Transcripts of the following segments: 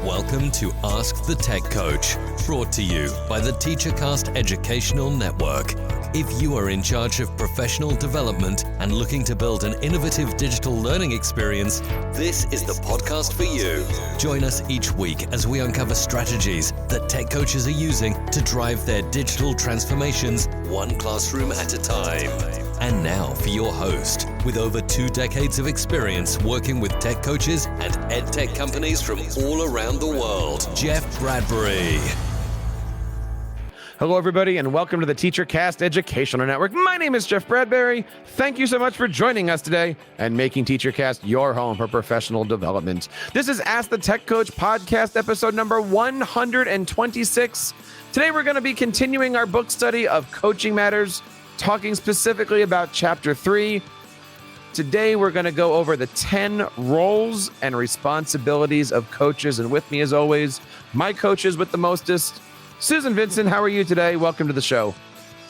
Welcome to Ask the Tech Coach, brought to you by the TeacherCast Educational Network. If you are in charge of professional development and looking to build an innovative digital learning experience, this is the podcast for you. Join us each week as we uncover strategies that tech coaches are using to drive their digital transformations one classroom at a time. And now for your host, with over 2 decades of experience working with tech coaches and ed tech companies from all around the world, Jeff Bradbury. Hello, everybody, and welcome to the TeacherCast Educational Network. My name is Jeff Bradbury. Thank you so much for joining us today and making TeacherCast your home for professional development. This is Ask the Tech Coach podcast, episode number 126. Today, we're going to be continuing our book study of Coaching Matters, talking specifically about Chapter 3. Today, we're going to go over the 10 roles and responsibilities of coaches. And with me, as always, my coaches with the mostest. Susan Vincent, how are you today? Welcome to the show.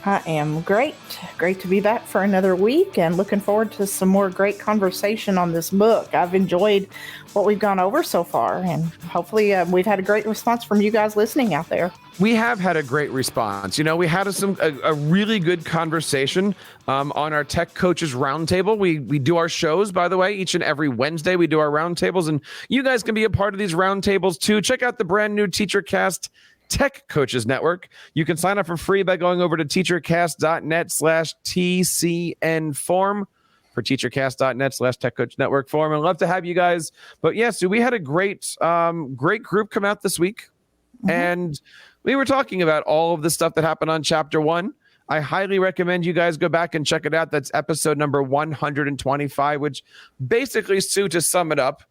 I am great. Great to be back for another week and looking forward to some more great conversation on this book. I've enjoyed what we've gone over so far, and hopefully we've had a great response from you guys listening out there. We have had a great response. You know, we had a really good conversation on our Tech Coaches Roundtable. We do our shows, by the way, each and every Wednesday. We do our roundtables, and you guys can be a part of these roundtables too. Check out the brand new TeacherCast Tech Coaches Network. You can sign up for free by going over to teachercast.net/TCN form for teachercast.net/Tech Coach Network form. I'd love to have you guys. But yes, so we had a great group come out this week. Mm-hmm. And we were talking about all of the stuff that happened on Chapter 1. I highly recommend you guys go back and check it out. That's episode number 125, which basically, Sue, to sum it up,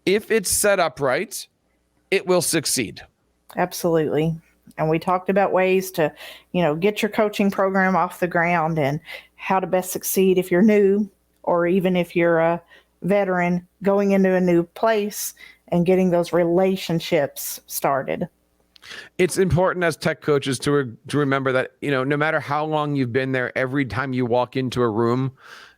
if it's set up right, it will succeed. Absolutely. And we talked about ways to, get your coaching program off the ground and how to best succeed if you're new, or even if you're a veteran going into a new place and getting those relationships started. It's important as tech coaches to remember that, no matter how long you've been there, every time you walk into a room,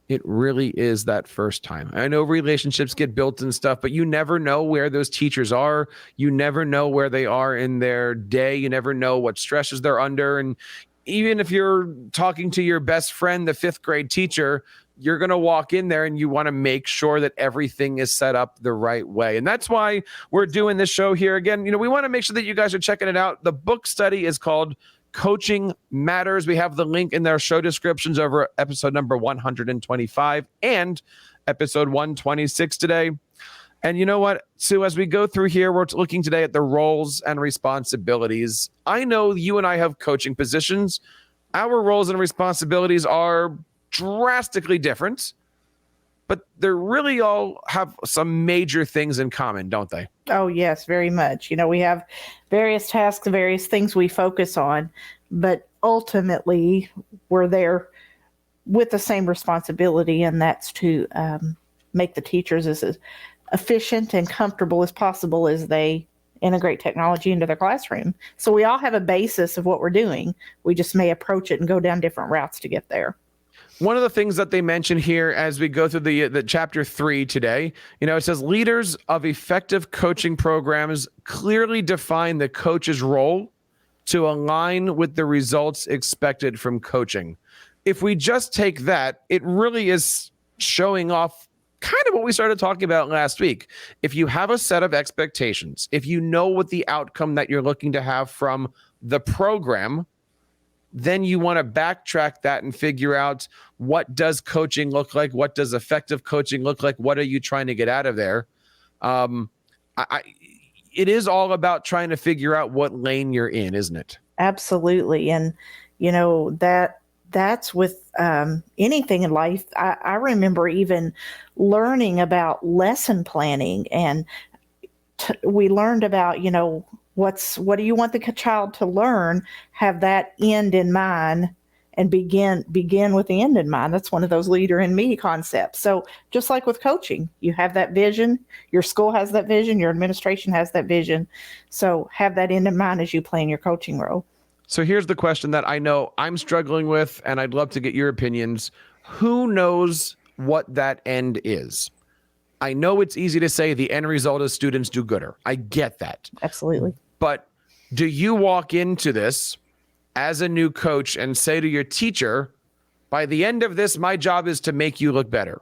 it really is that first time. I know relationships get built and stuff, but you never know where those teachers are. You never know where they are in their day. You never know what stresses they're under. And even if you're talking to your best friend, the 5th grade teacher, you're going to walk in there and you want to make sure that everything is set up the right way. And that's why we're doing this show here. Again, we want to make sure that you guys are checking it out. The book study is called Coaching Matters. We have the link in their show descriptions over episode number 125 and episode 126 today. And you know what, Sue, as we go through here, we're looking today at the roles and responsibilities. I know you and I have coaching positions. Our roles and responsibilities are drastically different, but they really all have some major things in common, don't they? Oh, yes, very much. We have various tasks, various things we focus on, but ultimately we're there with the same responsibility, and that's to make the teachers as efficient and comfortable as possible as they integrate technology into their classroom. So we all have a basis of what we're doing. We just may approach it and go down different routes to get there. One of the things that they mention here as we go through the Chapter 3 today, it says leaders of effective coaching programs clearly define the coach's role to align with the results expected from coaching. If we just take that, it really is showing off kind of what we started talking about last week. If you have a set of expectations, if you know what the outcome that you're looking to have from the program, then you want to backtrack that and figure out, what does coaching look like? What does effective coaching look like? What are you trying to get out of there? It is all about trying to figure out what lane you're in, isn't it? Absolutely. And, that's with anything in life. I remember even learning about lesson planning, and we learned about, what do you want the child to learn? Have that end in mind and begin with the end in mind. That's one of those leader in me concepts. So just like with coaching, you have that vision, your school has that vision, your administration has that vision. So have that end in mind as you play in your coaching role. So here's the question that I know I'm struggling with, and I'd love to get your opinions. Who knows what that end is? I know it's easy to say the end result is students do gooder. I get that. Absolutely. But do you walk into this as a new coach and say to your teacher, by the end of this, my job is to make you look better?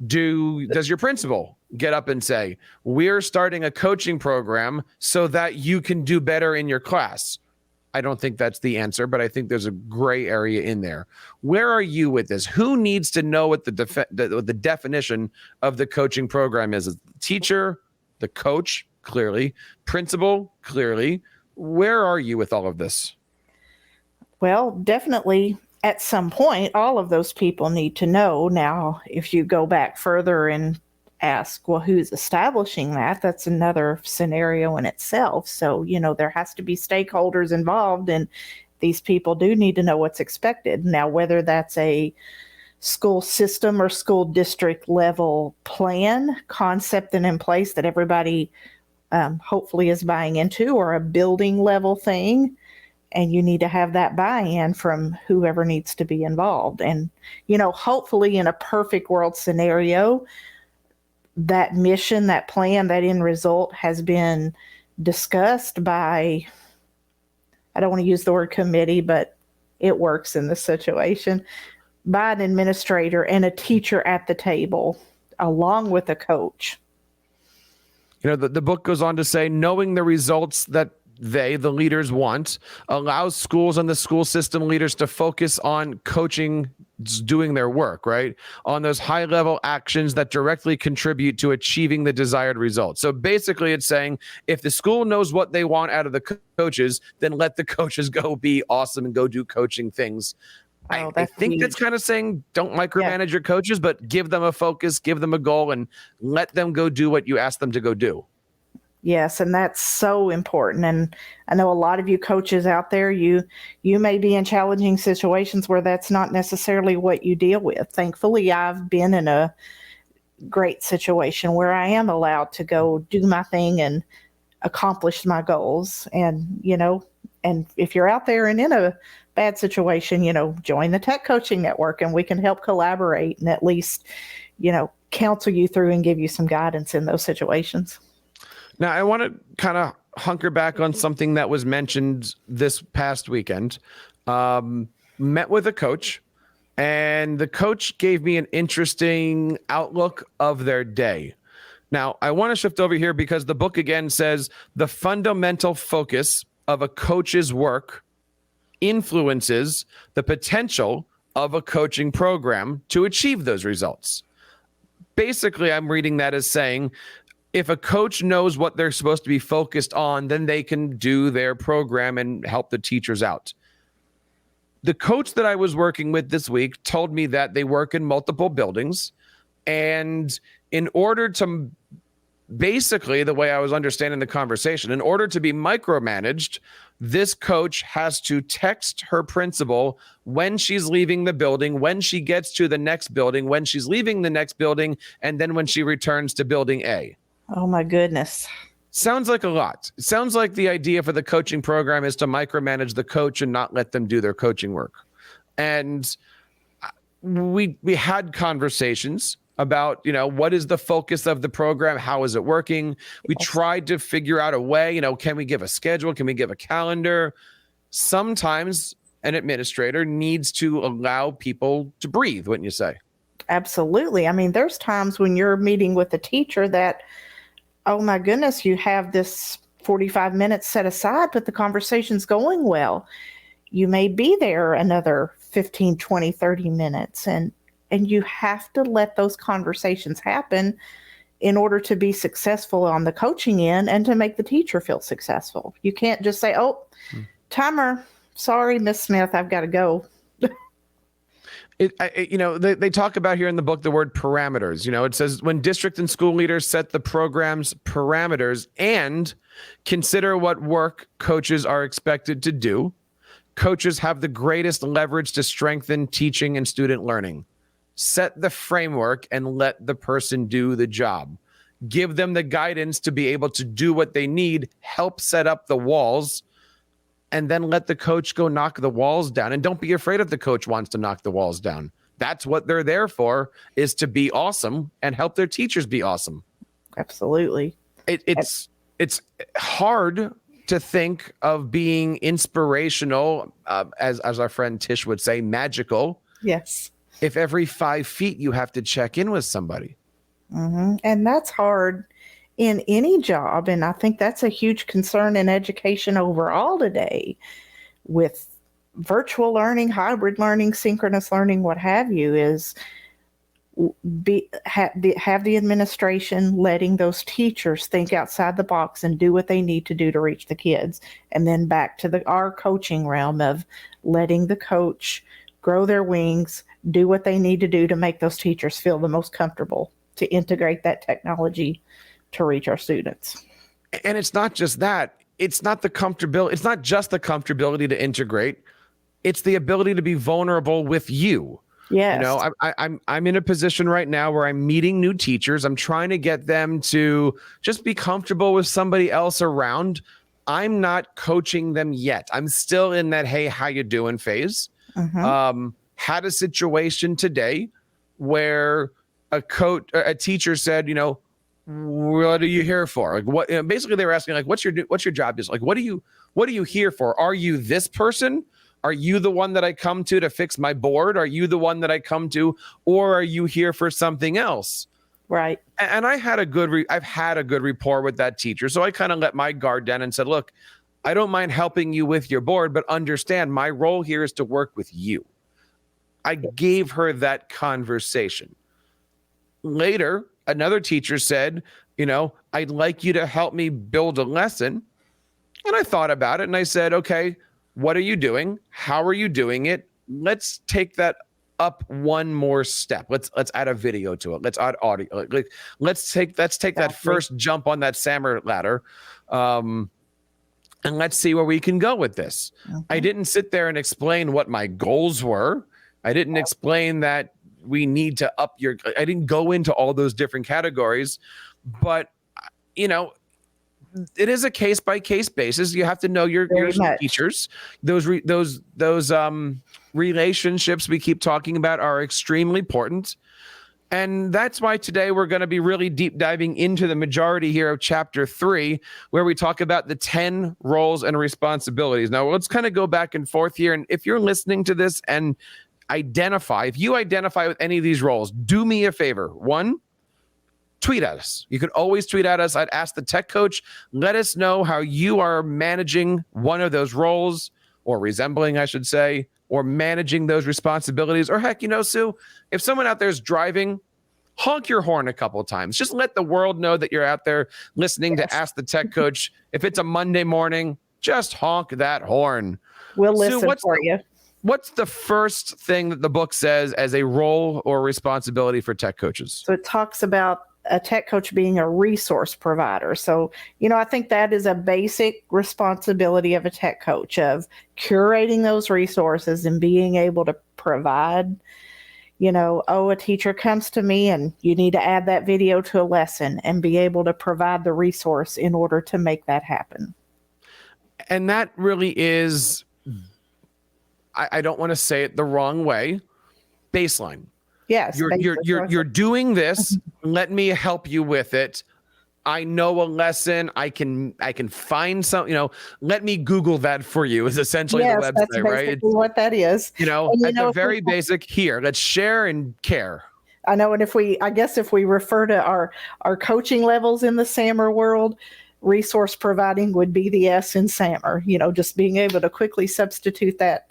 Does your principal get up and say, we're starting a coaching program so that you can do better in your class? I don't think that's the answer, but I think there's a gray area in there. Where are you with this? Who needs to know what the definition of the coaching program is? The teacher, the coach, clearly, principal, clearly. Where are you with all of this? Well, definitely at some point, all of those people need to know. Now, if you go back further and ask, well, who's establishing that? That's another scenario in itself. So, there has to be stakeholders involved, and these people do need to know what's expected. Now, whether that's a school system or school district level plan, concept and in place that everybody hopefully is buying into, or a building level thing, and you need to have that buy-in from whoever needs to be involved. And, hopefully in a perfect world scenario, that mission, that plan, that end result has been discussed by, I don't want to use the word committee, but it works in this situation, by an administrator and a teacher at the table, along with a coach. The book goes on to say, knowing the results that the leaders want, allows schools and the school system leaders to focus on coaching, doing their work, right? On those high level actions that directly contribute to achieving the desired results. So basically it's saying, if the school knows what they want out of the coaches, then let the coaches go be awesome and go do coaching things. I think huge. That's kind of saying, don't micromanage your coaches, but give them a focus, give them a goal, and let them go do what you ask them to go do. Yes, and that's so important. And I know a lot of you coaches out there, you may be in challenging situations where that's not necessarily what you deal with. Thankfully, I've been in a great situation where I am allowed to go do my thing and accomplish my goals. And, and if you're out there and in a bad situation, join the Tech Coaching Network and we can help collaborate and at least, counsel you through and give you some guidance in those situations. Now, I want to kind of hunker back on something that was mentioned this past weekend. Met with a coach, and the coach gave me an interesting outlook of their day. Now, I want to shift over here because the book again says the fundamental focus of a coach's work influences the potential of a coaching program to achieve those results. Basically, I'm reading that as saying, if a coach knows what they're supposed to be focused on, then they can do their program and help the teachers out. The coach that I was working with this week told me that they work in multiple buildings. And in order to, basically, the way I was understanding the conversation, in order to be micromanaged, this coach has to text her principal when she's leaving the building, when she gets to the next building, when she's leaving the next building, and then when she returns to building A. Oh my goodness. Sounds like a lot. It sounds like the idea for the coaching program is to micromanage the coach and not let them do their coaching work. And we had conversations about, what is the focus of the program? How is it working? We tried to figure out a way, can we give a schedule? Can we give a calendar? Sometimes an administrator needs to allow people to breathe, wouldn't you say? Absolutely. I mean, there's times when you're meeting with a teacher that, oh my goodness, you have this 45 minutes set aside, but the conversation's going well. You may be there another 15, 20, 30 minutes, and you have to let those conversations happen in order to be successful on the coaching end and to make the teacher feel successful. You can't just say, timer, sorry, Miss Smith, I've got to go. They talk about here in the book the word parameters. It says when district and school leaders set the program's parameters and consider what work coaches are expected to do, coaches have the greatest leverage to strengthen teaching and student learning. Set the framework and let the person do the job. Give them the guidance to be able to do what they need, help set up the walls, and then let the coach go knock the walls down. And don't be afraid if the coach wants to knock the walls down. That's what they're there for, is to be awesome and help their teachers be awesome. Absolutely. It's hard to think of being inspirational, as our friend Tish would say, magical. Yes. If every 5 feet you have to check in with somebody. Mm-hmm. And that's hard in any job. And I think that's a huge concern in education overall today, with virtual learning, hybrid learning, synchronous learning, what have you, is have the administration letting those teachers think outside the box and do what they need to do to reach the kids. And then back to our coaching realm of letting the coach grow their wings, do what they need to do to make those teachers feel the most comfortable to integrate that technology to reach our students. And it's not just that. It's not the comfortability. It's not just the comfortability to integrate. It's the ability to be vulnerable with you. Yes. You know, I'm in a position right now where I'm meeting new teachers. I'm trying to get them to just be comfortable with somebody else around. I'm not coaching them yet. I'm still in that, hey, how you doing phase. Mm-hmm. Had a situation today where a teacher said, you know, what are you here for? Like, what? Basically, they were asking, like, what's your job? Is like, what are you here for? Are you this person? Are you the one that I come to fix my board? Are you the one that I come to, or are you here for something else? Right. And I've had a good rapport with that teacher, so I kind of let my guard down and said, look, I don't mind helping you with your board, but understand my role here is to work with you. I gave her that conversation. Later, another teacher said, you know, I'd like you to help me build a lesson. And I thought about it and I said, okay, what are you doing? How are you doing it? Let's take that up one more step. Let's add a video to it. Let's add audio. Let's take that first jump on that SAMR ladder. And let's see where we can go with this. Okay. I didn't sit there and explain what my goals were. I didn't explain that we need to I didn't go into all those different categories, but you know, it is a case by case basis. You have to know your teachers. Those relationships we keep talking about are extremely important. And that's why today we're going to be really deep diving into the majority here of chapter 3, where we talk about the 10 roles and responsibilities. Now, let's kind of go back and forth here. And if you're listening to this and if you identify with any of these roles, do me a favor. 1, tweet at us. You can always tweet at us. I'd ask the tech coach, let us know how you are managing one of those roles, or resembling, I should say, or managing those responsibilities. Or heck, you know, Sue, if someone out there is driving, honk your horn a couple of times. Just let the world know that you're out there listening to Ask the Tech Coach. If it's a Monday morning, just honk that horn. We'll listen for you. What's the first thing that the book says as a role or responsibility for tech coaches? So it talks about a tech coach being a resource provider. So, you know, I think that is a basic responsibility of a tech coach, of curating those resources and being able to provide, you know, a teacher comes to me and you need to add that video to a lesson, and be able to provide the resource in order to make that happen. And that really is, I don't want to say it the wrong way, baseline. Yes. You're doing this. Let me help you with it. I know a lesson. I can find some, you know, let me Google that for you is essentially the website, that's right? It's what that is. You know, at the very basic, here, let's share and care. I know. And if we refer to our coaching levels in the SAMR world, resource providing would be the S in SAMR, you know, just being able to quickly substitute that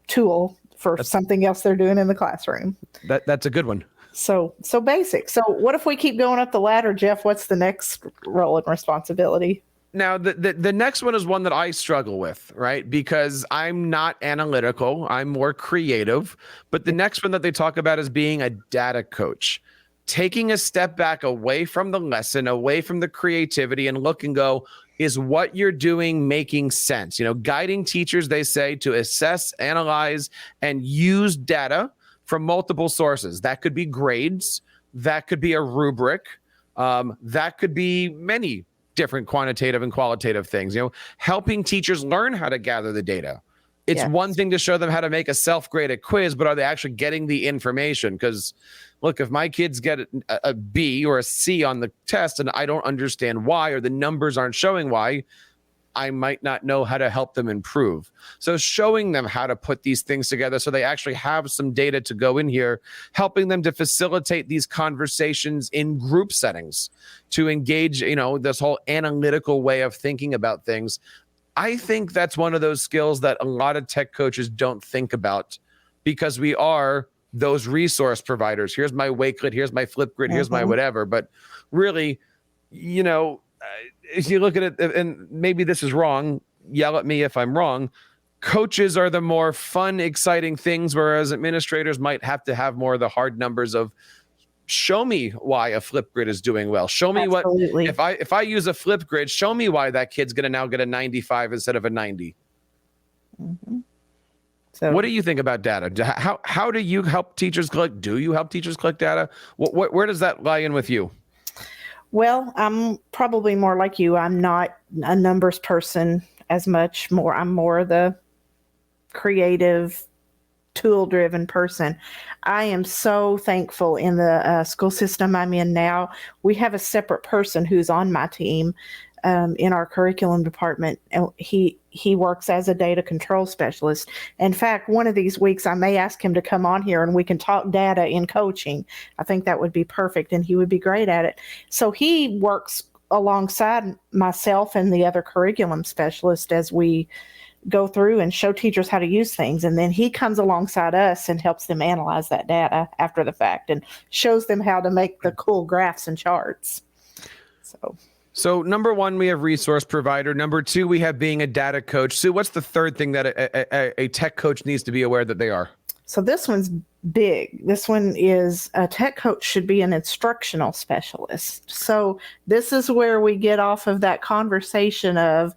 tool for something else they're doing in the classroom. That's a good one. So basic. So what if we keep going up the ladder, Jeff? What's the next role and responsibility? Now, the next one is one that I struggle with, right? Because I'm not analytical. I'm more creative. But the next one that they talk about is being a data coach. Taking a step back away from the lesson, away from the creativity, and look and go, is what you're doing making sense? You know, guiding teachers, they say, to assess, analyze, and use data from multiple sources. That could be grades. That could be a rubric. That could be many different quantitative and qualitative things. You know, helping teachers learn how to gather the data. It's Yes. one thing to show them how to make a self-graded quiz, but are they actually getting the information? Because look, if my kids get a B or a C on the test and I don't understand why, or the numbers aren't showing why, I might not know how to help them improve. So showing them how to put these things together so they actually have some data to go in here, helping them to facilitate these conversations in group settings, to engage, this whole analytical way of thinking about things. I think that's one of those skills that a lot of tech coaches don't think about, because we are those resource providers. Here's my Wakelet, here's my Flipgrid, here's my whatever. But really, if you look at it, and maybe this is wrong, yell at me if I'm wrong, coaches are the more fun, exciting things, whereas administrators might have to have more of the hard numbers of, show me why a Flipgrid is doing well. Show me Absolutely. what, if I use a Flipgrid, show me why that kid's going to now get a 95 instead of a 90. So What do you think about data? How do you help teachers collect? Do you help teachers collect data? Where does that lie in with you? Well, I'm probably more like you. I'm not a numbers person as much. I'm more the creative, tool-driven person. I am so thankful in the school system I'm in now. We have a separate person who's on my team in our curriculum department, and he works as a data control specialist. In fact, one of these weeks I may ask him to come on here and we can talk data in coaching. I think that would be perfect, and he would be great at it. So he works alongside myself and the other curriculum specialist as we go through and show teachers how to use things. And then he comes alongside us and helps them analyze that data after the fact and shows them how to make the cool graphs and charts. So number one, we have resource provider. Number two, we have being a data coach. Sue, what's the third thing that a tech coach needs to be aware that they are? So this one's big. This one is a tech coach should be an instructional specialist. So this is where we get off of that conversation of,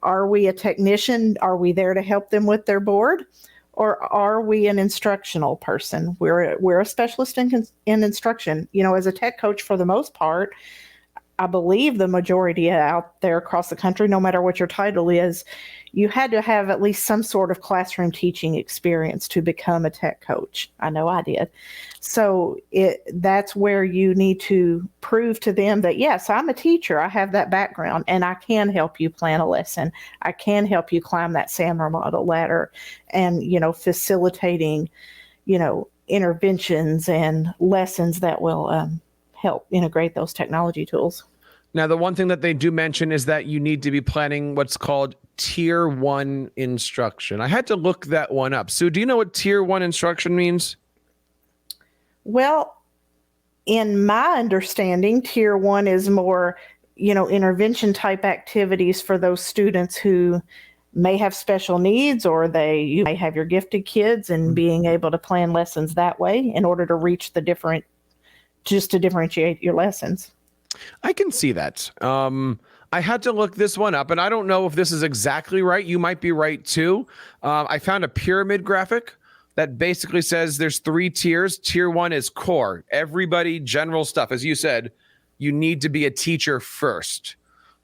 are we a technician? Are we there to help them with their board? Or are we an instructional person? We're a specialist in instruction. As a tech coach, for the most part, I believe the majority out there across the country, no matter what your title is, you had to have at least some sort of classroom teaching experience to become a tech coach. I know I did. So that's where you need to prove to them that, yes, I'm a teacher. I have that background and I can help you plan a lesson. I can help you climb that SAMR model ladder and, facilitating, interventions and lessons that will help integrate those technology tools. Now, the one thing that they do mention is that you need to be planning what's called Tier 1 instruction. I had to look that one up. Sue, do you know what Tier 1 instruction means? Well, in my understanding, Tier 1 is more, intervention type activities for those students who may have special needs, or you may have your gifted kids, and being able to plan lessons that way in order to reach just to differentiate your lessons. I can see that. I had to look this one up, and I don't know if this is exactly right. You might be right too. I found a pyramid graphic that basically says there's 3 tiers. Tier 1 is core, everybody, general stuff. As you said, you need to be a teacher first.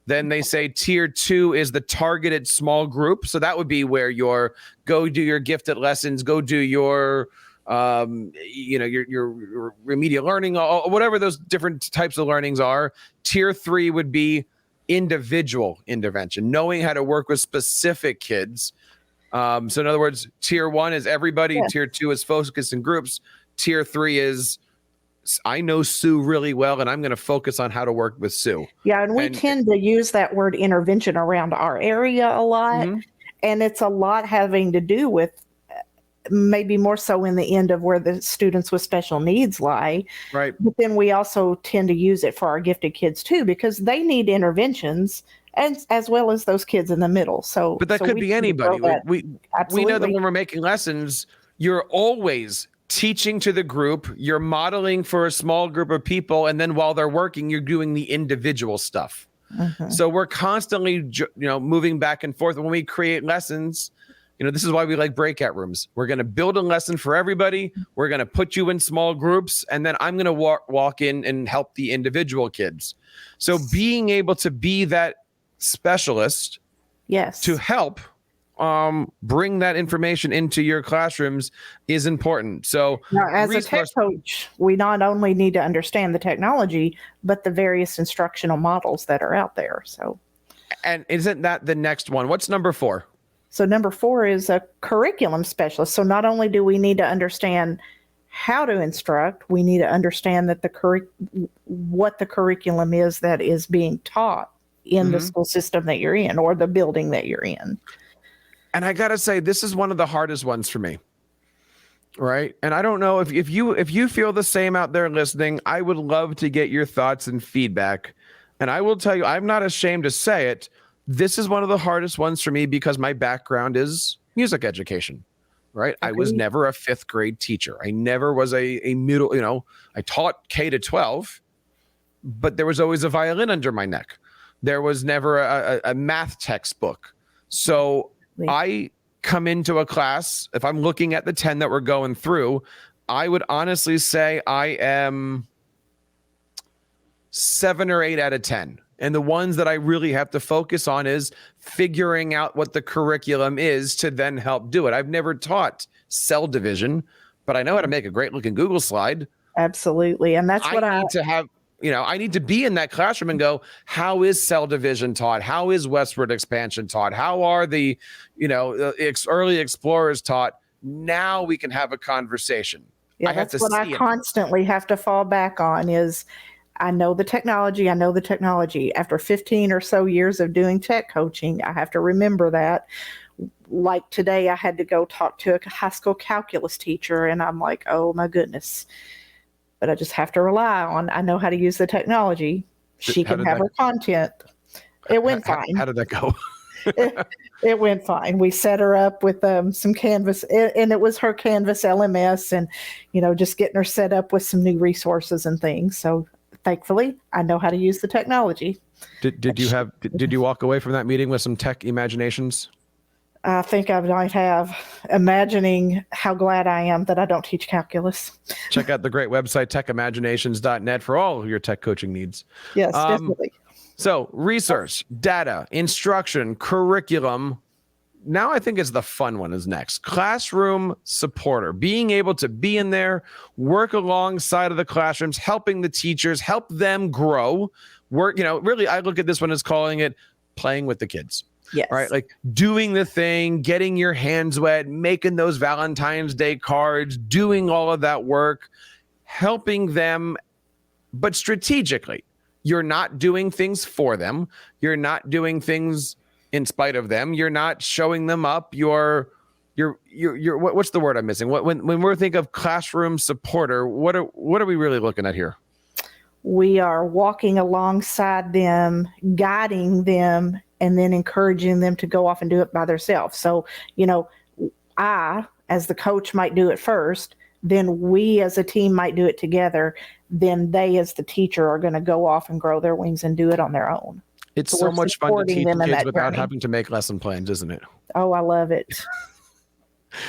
Then they say Tier 2 is the targeted small group. So that would be where go do your gifted lessons, go do your your remedial learning, or whatever those different types of learnings are. Tier 3 would be individual intervention, knowing how to work with specific kids. So in other words, Tier 1 is everybody. Yeah. Tier 2 is focus in groups. Tier 3 is, I know Sue really well, and I'm going to focus on how to work with Sue. Yeah, and we tend to use that word intervention around our area a lot. Mm-hmm. And it's a lot having to do with maybe more so in the end of where the students with special needs lie. Right. But then we also tend to use it for our gifted kids too, because they need interventions as well as those kids in the middle. But that could be anybody. We know that when we're making lessons, you're always teaching to the group, you're modeling for a small group of people, and then while they're working, you're doing the individual stuff. Mm-hmm. So we're constantly, moving back and forth. When we create lessons, this is why we like breakout rooms. We're going to build a lesson for everybody. We're going to put you in small groups, and then I'm going to walk in and help the individual kids. So being able to be that specialist, yes, to help bring that information into your classrooms is important. So now, as a tech coach, we not only need to understand the technology, but the various instructional models that are out there. So, and isn't that the next one? What's number 4? So number 4 is a curriculum specialist. So not only do we need to understand how to instruct, we need to understand that what the curriculum is that is being taught in the school system that you're in or the building that you're in. And I got to say, this is one of the hardest ones for me. Right. And I don't know if you feel the same out there listening. I would love to get your thoughts and feedback. And I will tell you, I'm not ashamed to say it. This is one of the hardest ones for me because my background is music education. Right. Okay. I was never a 5th grade teacher. I never was a middle, I taught K to 12, but there was always a violin under my neck. There was never a math textbook. So I come into a class, if I'm looking at the 10 that we're going through, I would honestly say I am 7 or 8 out of 10. And the ones that I really have to focus on is figuring out what the curriculum is to then help do it. I've never taught cell division, but I know how to make a great looking Google slide. Absolutely. And that's what I need to have. I need to be in that classroom and go, how is cell division taught? How is westward expansion taught? How are the, early explorers taught? Now we can have a conversation. Yeah, that's what I constantly have to fall back on is I know the technology. After 15 or so years of doing tech coaching, I have to remember that. Like today, I had to go talk to a high school calculus teacher, and I'm like, oh my goodness. But I just have to rely on, I know how to use the technology. She can have her content. It went fine. How did that go? It went fine. We set her up with some Canvas, and it was her Canvas LMS, and, just getting her set up with some new resources and things. So thankfully, I know how to use the technology. Did you walk away from that meeting with some tech imaginations? I think I might have, imagining how glad I am that I don't teach calculus. Check out the great website, techimaginations.net, for all of your tech coaching needs. Yes, definitely. So research, data, instruction, curriculum. Now I think it's the fun one is next. Classroom supporter, being able to be in there, work alongside of the classrooms, helping the teachers, help them grow. Work, really, I look at this one as calling it playing with the kids. Yes. Right. Like doing the thing, getting your hands wet, making those Valentine's Day cards, doing all of that work, helping them, but strategically. You're not doing things for them. You're not doing things in spite of them. You're not showing them up. You're what's the word I'm missing? When we're thinking of classroom supporter, what are we really looking at here? We are walking alongside them, guiding them, and then encouraging them to go off and do it by themselves. So, I, as the coach, might do it first. Then we as a team might do it together. Then they as the teacher are going to go off and grow their wings and do it on their own. It's so much fun to teach kids without having to make lesson plans, isn't it? Oh, I love it.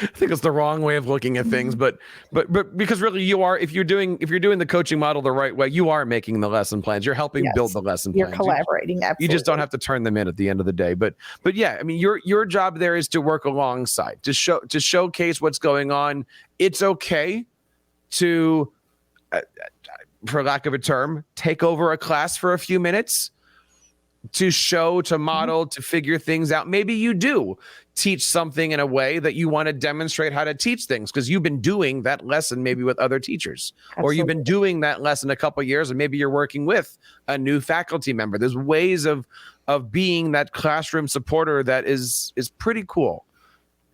I think it's the wrong way of looking at things, but because really you are, if you're doing the coaching model the right way, you are making the lesson plans. You're helping build the lesson plans. You're collaborating. Absolutely. You just don't have to turn them in at the end of the day. But yeah, I mean, your job there is to work alongside, to showcase what's going on. It's okay to, for lack of a term, take over a class for a few minutes, to show, to model, to figure things out. Maybe you do teach something in a way that you want to demonstrate how to teach things because you've been doing that lesson maybe with other teachers. Absolutely. Or you've been doing that lesson a couple of years and maybe you're working with a new faculty member. There's ways of being that classroom supporter that is pretty cool,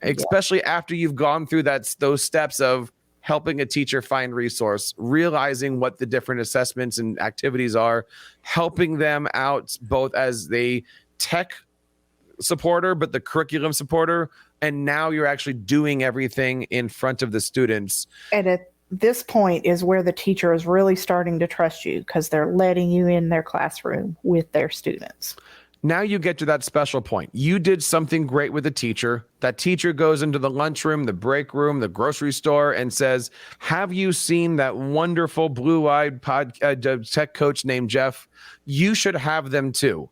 especially after you've gone through those steps of helping a teacher find resource, realizing what the different assessments and activities are, helping them out both as the tech supporter, but the curriculum supporter. And now you're actually doing everything in front of the students. And at this point is where the teacher is really starting to trust you because they're letting you in their classroom with their students. Now you get to that special point. You did something great with a teacher. That teacher goes into the lunchroom, the break room, the grocery store and says, have you seen that wonderful blue-eyed tech coach named Jeff? You should have them too.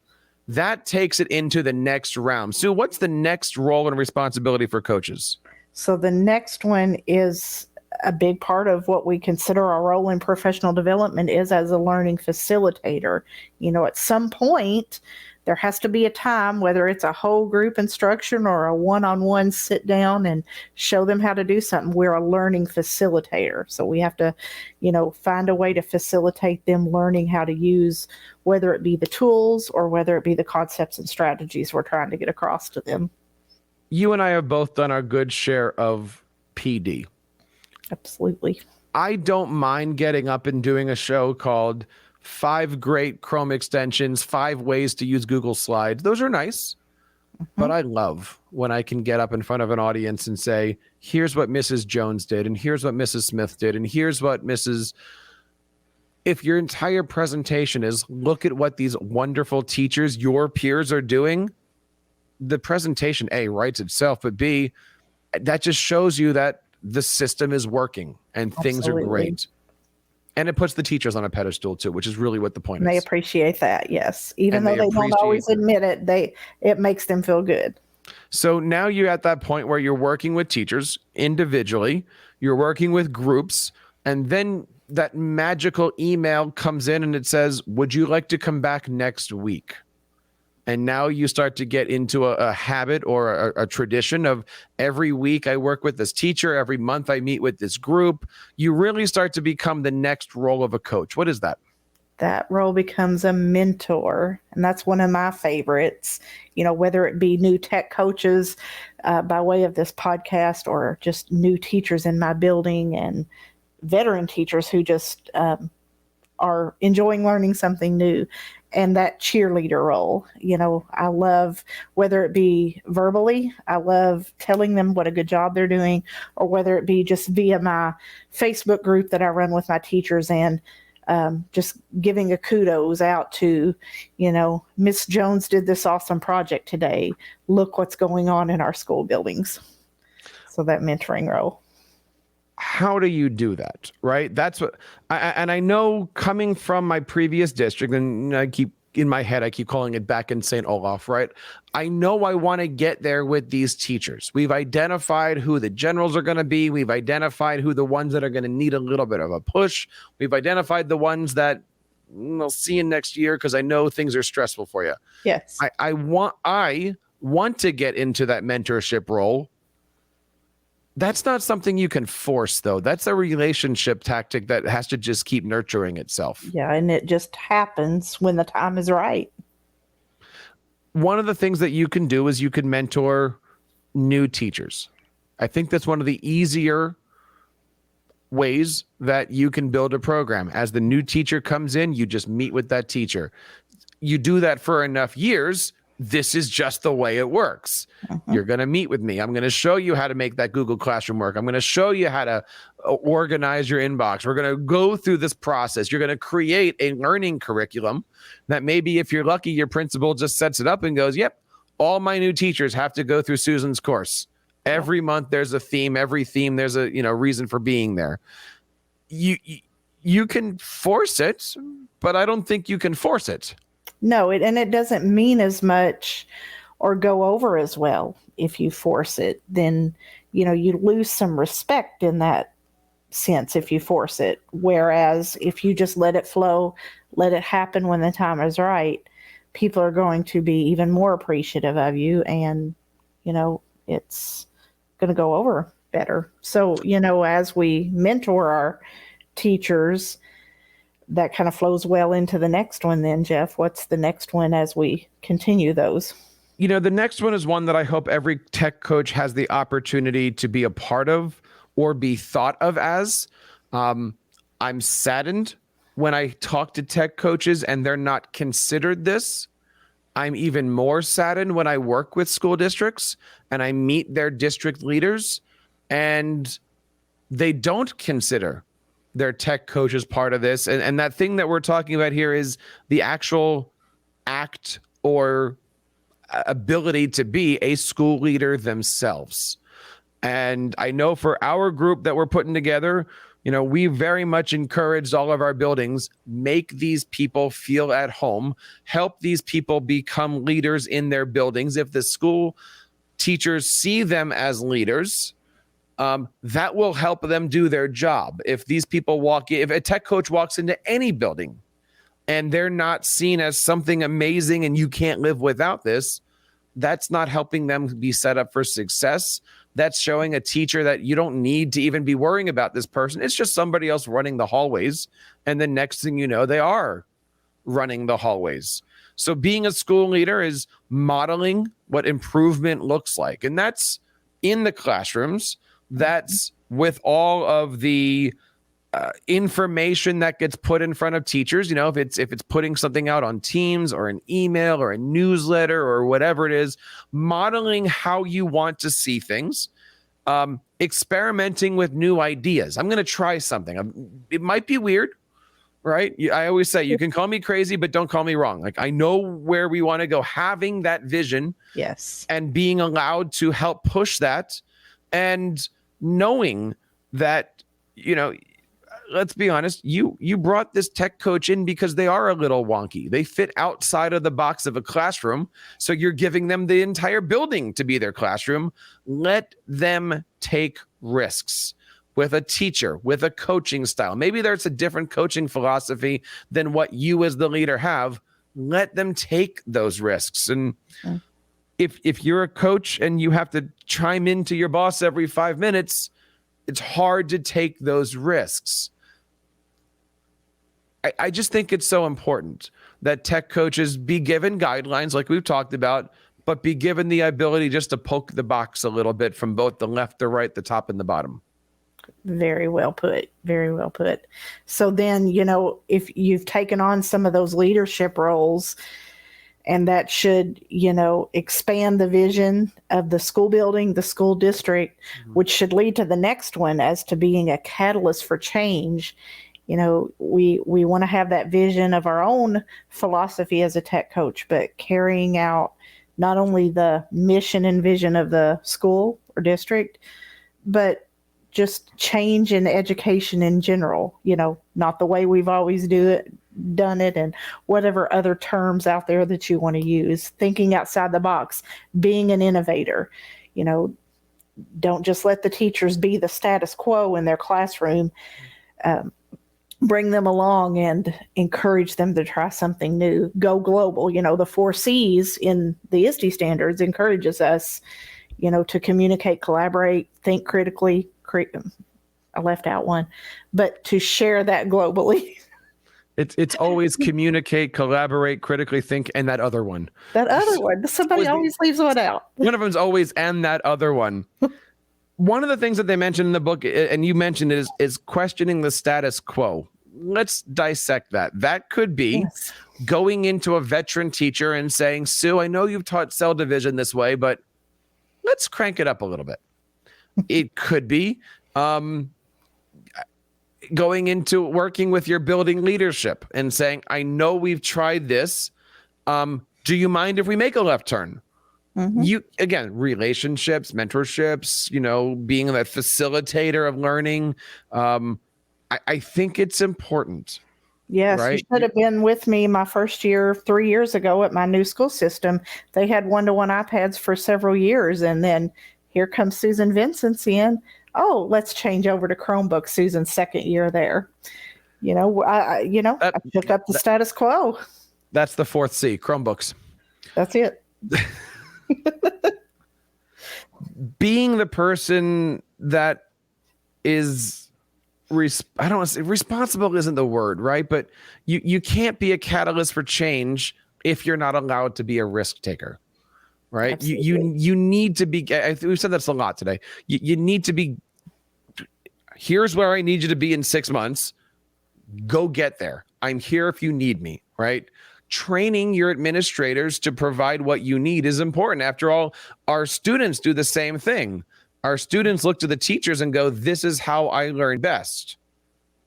that takes it into the next round. Sue, what's the next role and responsibility for coaches? So the next one is a big part of what we consider our role in professional development is as a learning facilitator. At some point, there has to be a time, whether it's a whole group instruction or a one-on-one sit down and show them how to do something. We're a learning facilitator. So we have to, find a way to facilitate them learning how to use, whether it be the tools or whether it be the concepts and strategies we're trying to get across to them. You and I have both done our good share of PD. Absolutely. I don't mind getting up and doing a show called 5 Great Chrome Extensions, 5 Ways to Use Google Slides. Those are nice, but I love when I can get up in front of an audience and say, here's what Mrs. Jones did, and here's what Mrs. Smith did, and here's what Mrs. If your entire presentation is, look at what these wonderful teachers, your peers, are doing, the presentation, A, writes itself, but B, that just shows you that the system is working and things are great. And it puts the teachers on a pedestal too, which is really what the point is. They appreciate that, yes. Even though they don't always admit it, it makes them feel good. So now you're at that point where you're working with teachers individually, you're working with groups, and then that magical email comes in and it says, would you like to come back next week? And now you start to get into a habit or a tradition of every week I work with this teacher, every month I meet with this group. You really start to become the next role of a coach. What is that? That role becomes a mentor. And that's one of my favorites, whether it be new tech coaches by way of this podcast or just new teachers in my building and veteran teachers who just are enjoying learning something new. And that cheerleader role, I love, whether it be verbally, I love telling them what a good job they're doing, or whether it be just via my Facebook group that I run with my teachers and just giving a kudos out to, Miss Jones did this awesome project today. Look what's going on in our school buildings. So that mentoring role. How do you do that, right? That's what, I know coming from my previous district, and I keep calling it back in St. Olaf, right? I know I want to get there with these teachers. We've identified who the generals are going to be. We've identified who the ones that are going to need a little bit of a push. We've identified the ones that I'll see you next year because I know things are stressful for you. Yes. I want to get into that mentorship role. That's not something you can force, though. That's a relationship tactic that has to just keep nurturing itself. Yeah, and it just happens when the time is right. One of the things that you can do is you can mentor new teachers. I think that's one of the easier ways that you can build a program. As the new teacher comes in, you just meet with that teacher. You do that for enough years, this is just the way it works. You're going to meet with me. I'm going to show you how to make that Google Classroom work. I'm going to show you how to organize your inbox. We're going to go through this process. You're going to create a learning curriculum that maybe, if you're lucky, your principal just sets it up and goes, yep, all my new teachers have to go through Susan's course. Every month there's a theme. Every theme there's a reason for being there. You can force it, but I don't think you can force it. No, it doesn't mean as much or go over as well if you force it. Then, you lose some respect in that sense if you force it. Whereas if you just let it flow, let it happen when the time is right, people are going to be even more appreciative of you, and, it's going to go over better. So, as we mentor our teachers, that kind of flows well into the next one then, Jeff. What's the next one as we continue those? The next one is one that I hope every tech coach has the opportunity to be a part of or be thought of as. I'm saddened when I talk to tech coaches and they're not considered this. I'm even more saddened when I work with school districts and I meet their district leaders and they don't consider their tech coach as part of this. And that thing that we're talking about here is the actual act or ability to be a school leader themselves. And I know for our group that we're putting together, We very much encouraged all of our buildings, make these people feel at home, help these people become leaders in their buildings. If the school teachers see them as leaders, that will help them do their job. If these people if a tech coach walks into any building and they're not seen as something amazing and you can't live without this, that's not helping them be set up for success. That's showing a teacher that you don't need to even be worrying about this person. It's just somebody else running the hallways. And the next thing you know, they are running the hallways. So being a school leader is modeling what improvement looks like. And that's in the classrooms. That's with all of the information that gets put in front of teachers. If it's putting something out on Teams or an email or a newsletter or whatever it is, modeling how you want to see things, experimenting with new ideas. I'm going to try something. It might be weird, right? I always say, you can call me crazy, but don't call me wrong. Like, I know where we want to go. Having that vision, yes, and being allowed to help push that, and knowing that, let's be honest, you brought this tech coach in because they are a little wonky. They fit outside of the box of a classroom. So you're giving them the entire building to be their classroom. Let them take risks with a teacher, with a coaching style. Maybe there's a different coaching philosophy than what you as the leader have. Let them take those risks. And if you're a coach and you have to chime into your boss every 5 minutes, it's hard to take those risks. I just think it's so important that tech coaches be given guidelines like we've talked about, but be given the ability just to poke the box a little bit from both the left, the right, the top, and the bottom. Very well put. Very well put. So then, if you've taken on some of those leadership roles, and that should, expand the vision of the school building, the school district, which should lead to the next one as to being a catalyst for change. We want to have that vision of our own philosophy as a tech coach, but carrying out not only the mission and vision of the school or district, but just change in education in general, not the way we've always done it, and whatever other terms out there that you want to use, thinking outside the box, being an innovator. Don't just let the teachers be the status quo in their classroom. Bring them along and encourage them to try something new. Go global. The 4 C's in the ISTE standards encourages us, to communicate, collaborate, think critically. I left out one, but to share that globally. It's always communicate, collaborate, critically think, and that other one. That other one. Somebody always leaves one out. One of them's always and that other one. One of the things that they mentioned in the book, and you mentioned it, is questioning the status quo. Let's dissect that. That could be going into a veteran teacher and saying, Sue, I know you've taught cell division this way, but let's crank it up a little bit. It could be going into working with your building leadership and saying, I know we've tried this. Do you mind if we make a left turn? You, again, relationships, mentorships, being that facilitator of learning. I think it's important. Yes, right? You should have been with me my first year 3 years ago at my new school system. They had one-to-one iPads for several years, and then here comes Susan Vincent's in. Oh, let's change over to Chromebook. Susan's second year there. I took up the status quo. That's the 4th C, Chromebooks. That's it. Being the person that is I don't want to say responsible isn't the word, right? But you can't be a catalyst for change if you're not allowed to be a risk taker, right? You need to be. We've said that's a lot today. You need to be. Here's where I need you to be in 6 months. Go get there. I'm here if you need me, right? Training your administrators to provide what you need is important. After all, our students do the same thing. Our students look to the teachers and go, this is how I learn best.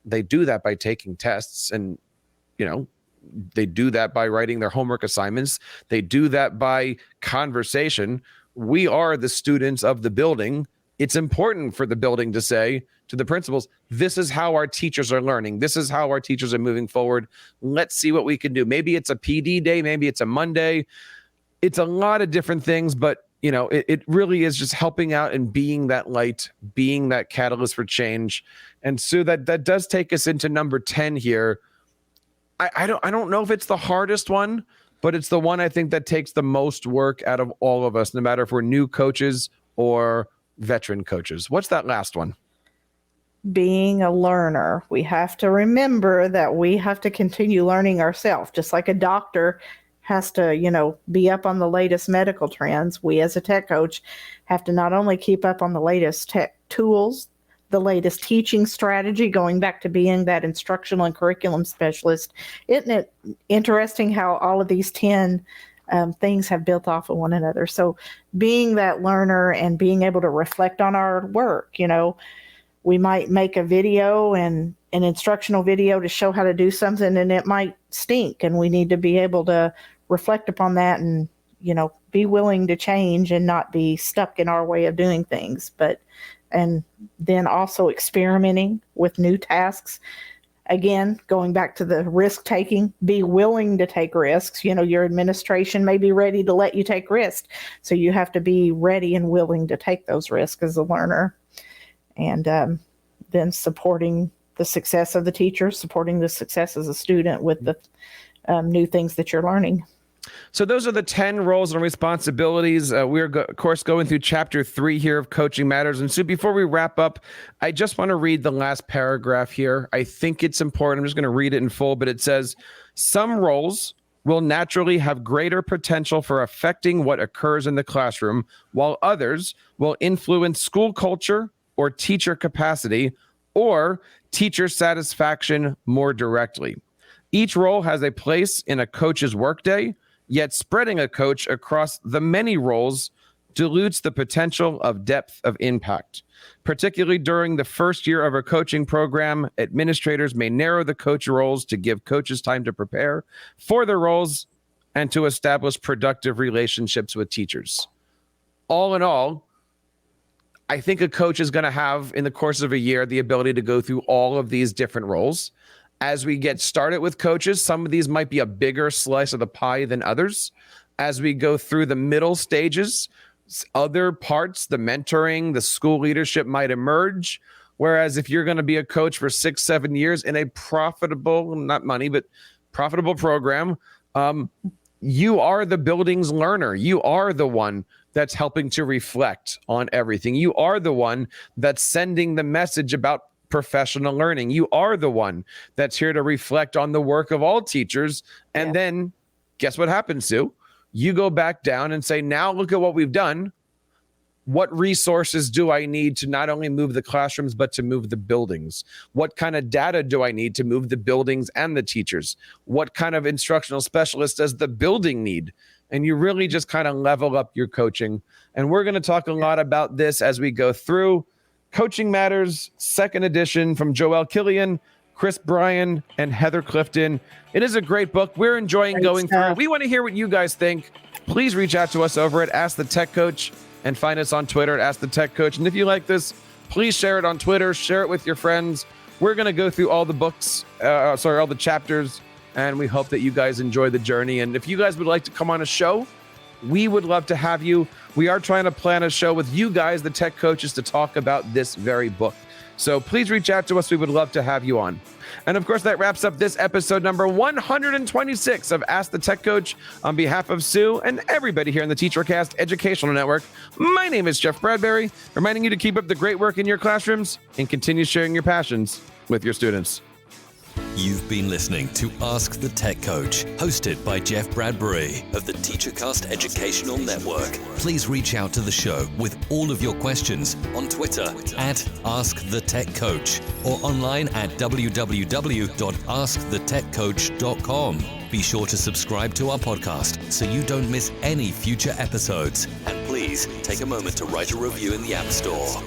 They do that by taking tests, and, they do that by writing their homework assignments. They do that by conversation. We are the students of the building. it's important for the building to say to the principals, this is how our teachers are learning. This is how our teachers are moving forward. Let's see what we can do. Maybe it's a PD day. Maybe it's a Monday. It's a lot of different things, but it really is just helping out and being that light, being that catalyst for change. And so that does take us into number 10 here. I don't know if it's the hardest one, but it's the one I think that takes the most work out of all of us, no matter if we're new coaches or veteran coaches. What's that last one? Being a learner. We have to remember that we have to continue learning ourselves, just like a doctor has to, be up on the latest medical trends. We as a tech coach have to not only keep up on the latest tech tools, the latest teaching strategy, going back to being that instructional and curriculum specialist. Isn't it interesting how all of these 10 things have built off of one another? So being that learner and being able to reflect on our work, we might make a video and an instructional video to show how to do something, and it might stink, and we need to be able to reflect upon that and, be willing to change and not be stuck in our way of doing things. And then also experimenting with new tasks. Again, going back to the risk taking, be willing to take risks. Your administration may be ready to let you take risks. So you have to be ready and willing to take those risks as a learner. And then supporting the success of the teacher, supporting the success as a student with the new things that you're learning. So those are the 10 roles and responsibilities. We're, of course, going through chapter 3 here of Coaching Matters. And so before we wrap up, I just want to read the last paragraph here. I think it's important. I'm just going to read it in full, but it says, some roles will naturally have greater potential for affecting what occurs in the classroom, while others will influence school culture or teacher capacity or teacher satisfaction more directly. Each role has a place in a coach's workday, yet spreading a coach across the many roles dilutes the potential of depth of impact. Particularly during the first year of a coaching program, administrators may narrow the coach roles to give coaches time to prepare for their roles and to establish productive relationships with teachers. All in all, I think a coach is going to have, in the course of a year, the ability to go through all of these different roles. As we get started with coaches, some of these might be a bigger slice of the pie than others. As we go through the middle stages, other parts, the mentoring, the school leadership might emerge. Whereas if you're going to be a coach for 6-7 years in a profitable, not money, but profitable program, you are the building's learner. You are the one that's helping to reflect on everything. You are the one that's sending the message about professional learning. You are the one that's here to reflect on the work of all teachers. And then guess what happens, Sue? You go back down and say, now look at what we've done. What resources do I need to not only move the classrooms, but to move the buildings? What kind of data do I need to move the buildings and the teachers? What kind of instructional specialist does the building need? And you really just kind of level up your coaching. And we're going to talk a lot about this as we go through Coaching Matters, 2nd edition from Joelle Killian, Chris Bryan, and Heather Clifton. It is a great book. We're enjoying going through it. We want to hear what you guys think. Please reach out to us over at Ask the Tech Coach and find us on Twitter at Ask the Tech Coach. And if you like this, please share it on Twitter, share it with your friends. We're going to go through all the books, all the chapters, and we hope that you guys enjoy the journey. And if you guys would like to come on a show, we would love to have you. We are trying to plan a show with you guys, the tech coaches, to talk about this very book. So please reach out to us. We would love to have you on. And of course, that wraps up this episode number 126 of Ask the Tech Coach. On behalf of Sue and everybody here in the TeacherCast Educational Network, my name is Jeff Bradbury, reminding you to keep up the great work in your classrooms and continue sharing your passions with your students. You've been listening to Ask the Tech Coach, hosted by Jeff Bradbury of the TeacherCast Educational Network. Please reach out to the show with all of your questions on Twitter at AskTheTechCoach or online at www.askthetechcoach.com. Be sure to subscribe to our podcast so you don't miss any future episodes. And please take a moment to write a review in the App Store.